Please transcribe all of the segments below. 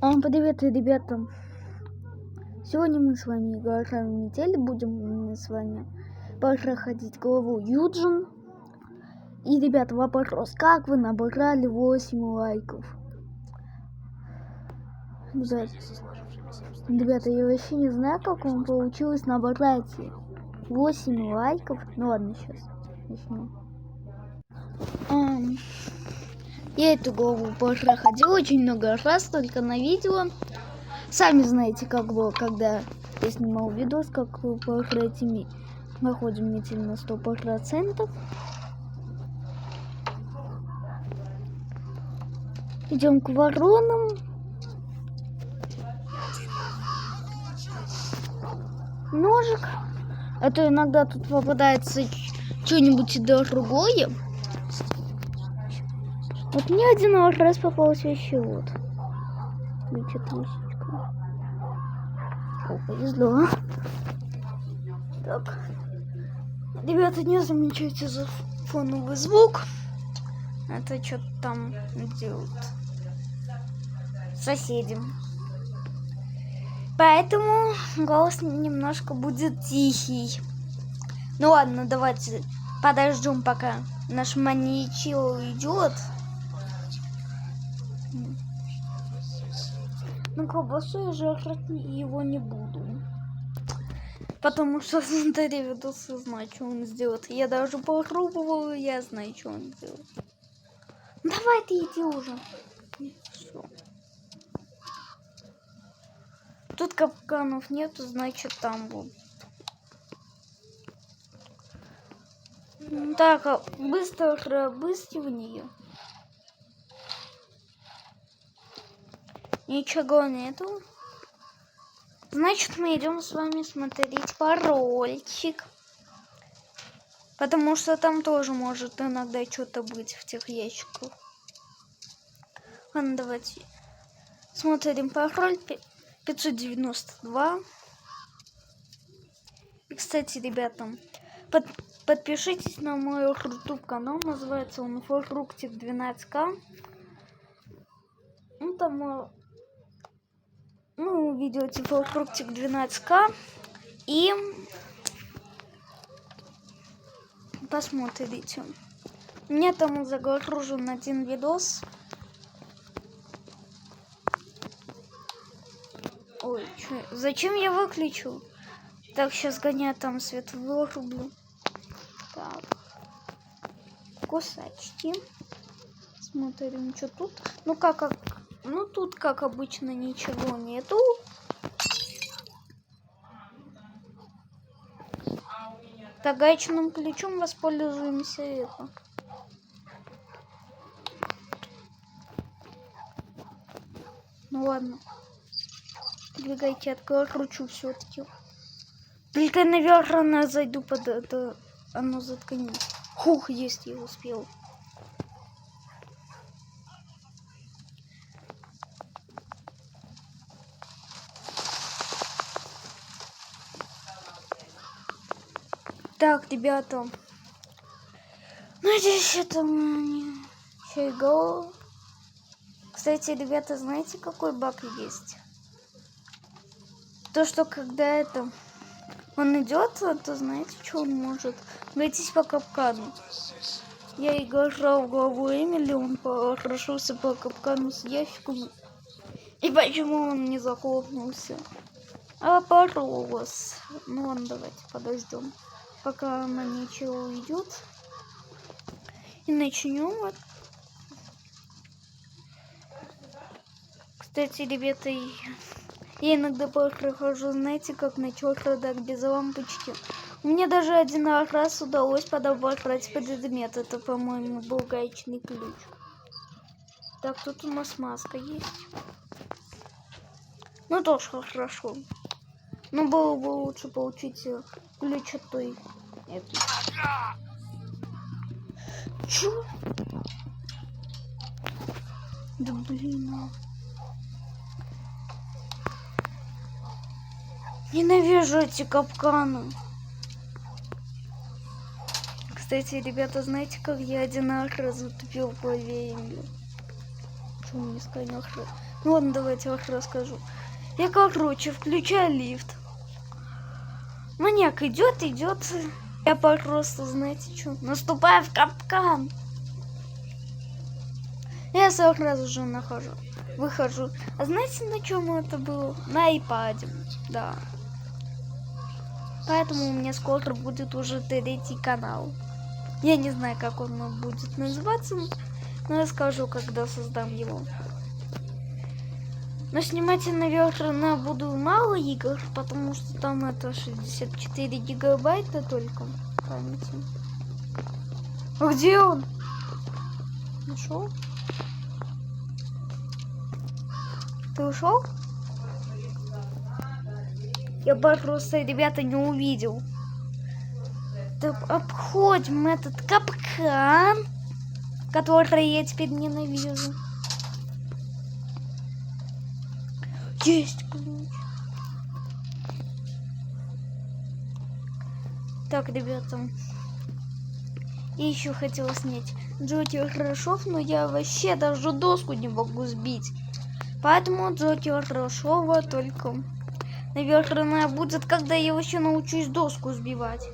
Привет, ребята! Сегодня мы с вами играем в метель, будем с вами проходить главу Юджин. И, ребята, вопрос, как вы набрали 8 лайков? Ребята, я вообще не знаю, как вам получилось набрать 8 лайков. Ну ладно, сейчас начнем. Я эту главу проходил очень много раз, только на видео. Сами знаете, как было, когда я снимал видос, как вы проходите, находим метель на 100%. Идем к воронам. Ножик. А то иногда тут попадается что-нибудь другое. Вот мне один раз попался еще вот. О, повезло. Так. Ребята, не замечайте за фоновый звук. Это что-то там делают соседи. Поэтому голос немножко будет тихий. Ну ладно, давайте подождем, пока наш маньячил уйдет. Ну, колбасу я жрать его не буду. Потому что смотри, видосы знаю, что он сделает. Я даже попробовала, я знаю, что он сделает. Давай ты иди уже. Все. Тут капканов нету, значит там будут. Так, быстро обыскивание. Ничего нету. Значит, мы идем с вами смотреть парольчик. Потому что там тоже может иногда что-то быть в тех ящиках. Ладно, давайте смотрим пароль 592. И, кстати, ребята, подпишитесь на мой YouTube канал. Называется он Фруктик 12К. Ну, там... Ну, видео типа Фруктик 12К. И посмотрите. У меня там загружен один видос. Ой, зачем я выключу? Так, сейчас гоняю там свет вырублю. Так. Кусачки. Смотрим, что тут. Ну, ну, тут, как обычно, ничего нету. Так, гаечным ключом воспользуемся это. Ну ладно. Двигайте, откручу все-таки. Только, наверное, зайду под это. Оно заткнет. Хух, есть, я успел. Так, ребята. Надеюсь, это не фигово. Кстати, ребята, знаете, какой баг есть? То, что когда он идет, то знаете, что он может? Пройтись по капкану. Я играл в главу Эмили, он прошелся по капкану с ящиком. И почему он не захлопнулся? А порос. Ну ладно, давайте подождем, пока она ничего уйдет. И начнем. Кстати, ребята, я иногда прохожу, знаете, как на чердак без лампочки. Мне даже один раз удалось подобрать предмет. Это, по-моему, был гаечный ключ. Так, тут у нас маска есть. Ну, тоже хорошо. Но было бы лучше получить ключ от той. Чё? Да блин. Ненавижу эти капканы. Кстати, ребята, знаете, как я один раз затупил по веянию? Почему не сказал? Ну ладно, давайте я расскажу. Я, короче, включаю лифт. Маньяк идет. Я просто, знаете что, наступаю в капкан. Я сразу же выхожу. А знаете, на чем это было? На iPad, да. Поэтому у меня скоро будет уже третий канал. Я не знаю, как он будет называться, но я скажу, когда создам его. Но снимать я, наверное, буду мало игр, потому что там это 64 гигабайта только памяти. А где он? Нашел? Ты ушел? Я просто, ребята, не увидел. Так, обходим этот капкан, который я теперь ненавижу. Есть ключ. Так, ребята. И еще хотела снять Джокер Хорошов, но я вообще даже доску не могу сбить. Поэтому Джокер Хорошова только, наверное, будет, когда я вообще научусь доску сбивать.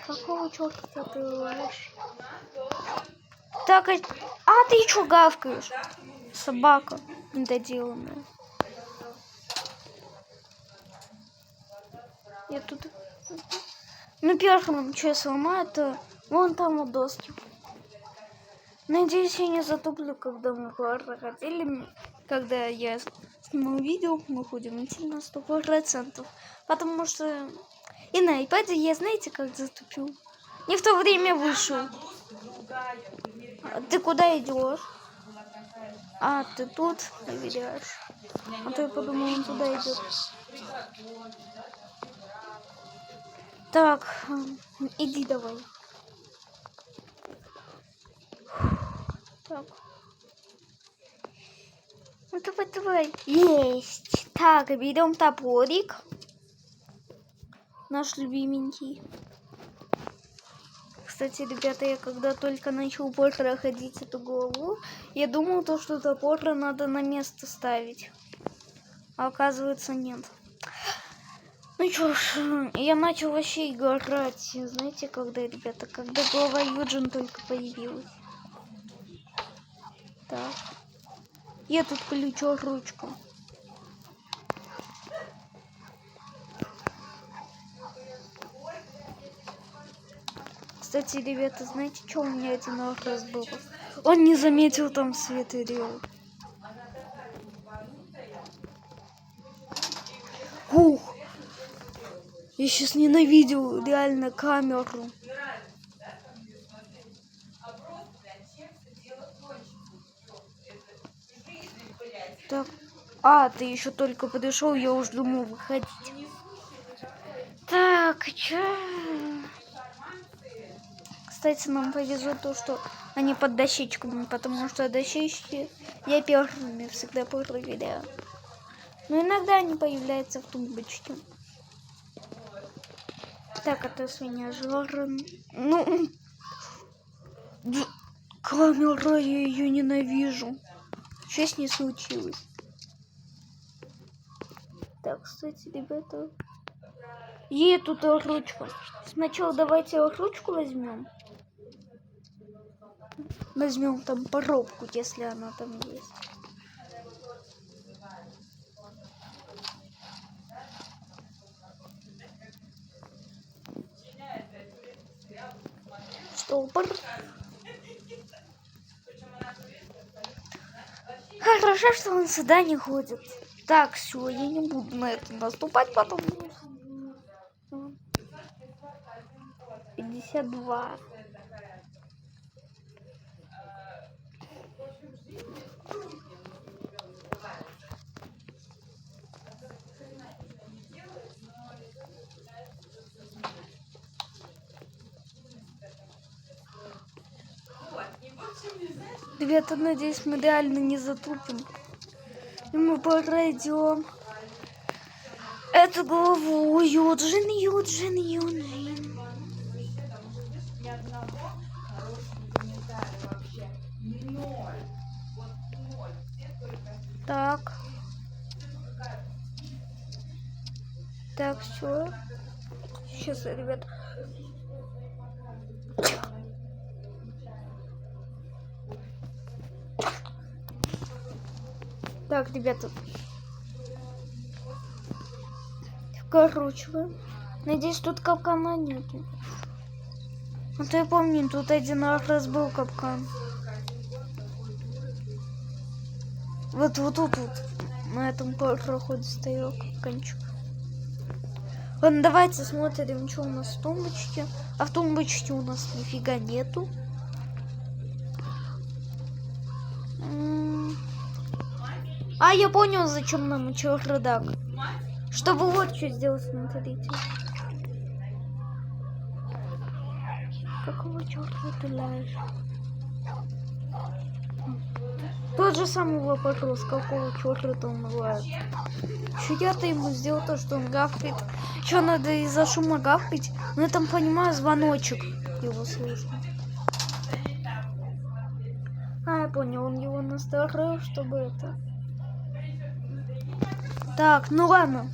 Какого черта ты лжешь? Так, а ты что гавкаешь? Собака недоделанная. Я тут... Ну, первым, что я сломаю, это вон там у доски. Надеюсь, я не затуплю, когда мы проходили, когда я снимал видео, мы ходим идти на 100%. Потому что и на iPad я, знаете, как затупил? Не в то время вышел. Ты куда идешь? А, ты тут проверяешь. А то я подумал, он туда идет. Так, иди давай. Так. Ну давай. Есть. Так, берем топорик. Наш любименький. Кстати, ребята, я когда только начал проходить эту главу, я думал, что топор надо на место ставить. А оказывается, нет. Ну что ж, я начал вообще играть. Знаете, когда, ребята, когда глава Юджин только появилась. Так. Я тут ключу ручку. Кстати, ребята, знаете, что у меня один раз был? Он не заметил там свет и рел. Ух! Я сейчас ненавидел реально камеру. Так. А, ты еще только подошел, я уже думал выходить. Так, чё? Кстати, нам повезло то, что они под дощечками, потому что дощечки я первыми всегда проверяю. Но иногда они появляются в тумбочке. Так, это свинья жирная. Ну, камера, я ее ненавижу. Что с ней случилось? Так, кстати, ребята. Ей тут ручка. Сначала давайте ручку возьмем. Возьмем там коробку, если она там есть. Стопор. Хорошо, что он сюда не ходит. Так, все, я не буду на это наступать потом. 52. Ребята, надеюсь, мы реально не затупим. И мы пройдем эту главу. Юджин. Так, все. Сейчас, ребят. Так, ребята. Вкручиваем. Надеюсь, тут капкана нету. А то я помню, тут один раз был капкан. Вот тут, на этом проходе стоял капканчик. Ладно, давайте смотрим, что у нас в тумбочке. А в тумбочке у нас нифига нету. А, я понял, зачем нам чердак. Чтобы вот что сделать, смотрите. Какого черта ты ляешь? Тот же самый вопрос, какого черта он лает. Что я-то ему сделал то, что он гавкает. Что надо из-за шума гавкать? Ну я там понимаю, звоночек его слышно. А, я понял, он его настроил, чтобы это... Так, ну ладно.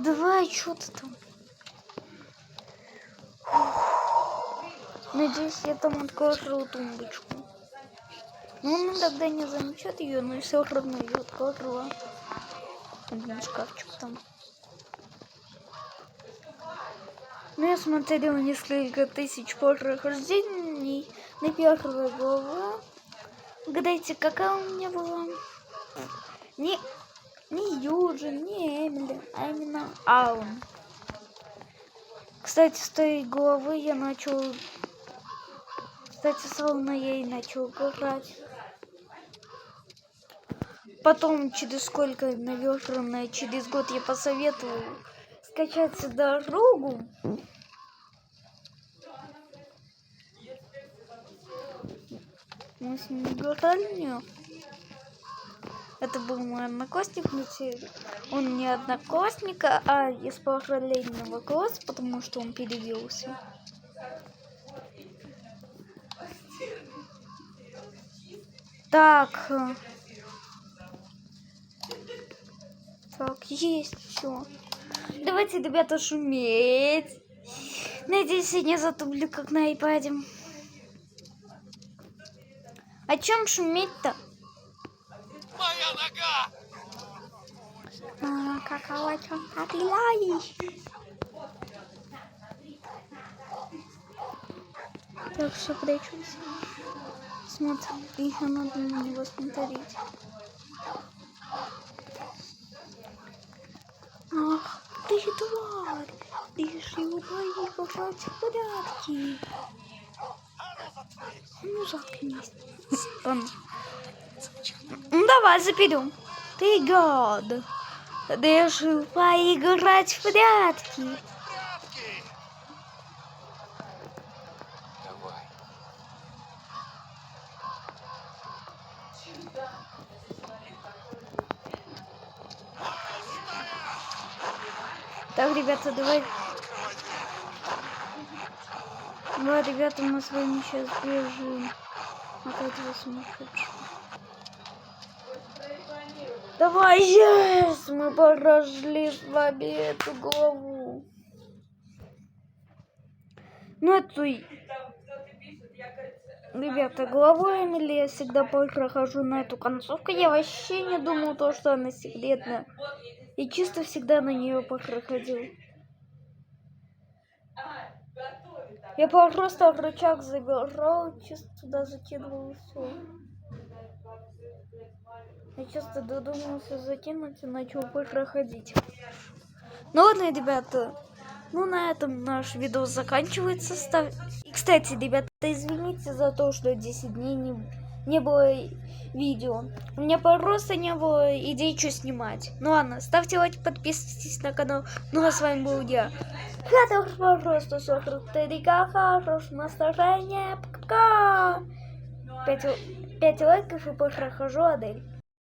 Давай, что ты там? Надеюсь, я там открою тумбочку. Ну, он тогда не замечает ее, но все равно ее открыла. Один шкафчик там. Ну, я смотрела несколько тысяч прохождений на первой главе. Угадайте, какая у меня была? Не Юджин, не Эмили, а именно Алан. Кстати, с той главы я начал... Кстати, с Алана я и начал играть. Потом, через сколько, наверное, через год я посоветовал скачать дорогу. Мы с ним играли. Это был мой одноклассник. Он не одноклассник, а из параллельного класса, потому что он перевелся. Так. Так, есть все. Давайте, ребята, шуметь. Надеюсь, я не затуплю, как на iPad. О чем шуметь-то? Моя нога! Какого черта ты лаешь? Так, все, прячусь. Смотрим, еще надо на него смотреть. Ах, ты тварь! Решил поиграть в порядке. Ну, заткнись. Ну, давай, заперем. Ты гад. Решил поиграть в прятки. Давай. Так, ребята, давай. Давай, ребята, мы с вами сейчас бежим. От этого сумасшедшего. Давай, yes! Мы прошли с вами эту главу. Ну, эту... Ребята, главу Эмили я всегда прохожу на эту концовку. Я вообще не думал, что она секретная. Я чисто всегда на нее проходил. Я просто рычаг забирал, чисто туда закидывал и все. Я чисто додумался закинуть и начал проходить. Ну ладно, ребята. Ну на этом наш видео заканчивается. И, кстати, ребята, извините за то, что 10 дней не было видео. У меня просто не было идей, что снимать. Ну ладно, ставьте лайк, подписывайтесь на канал. Ну а с вами был я. Просто 43 хорошего настроения. Пока. 5 лайков и прохожу Адель.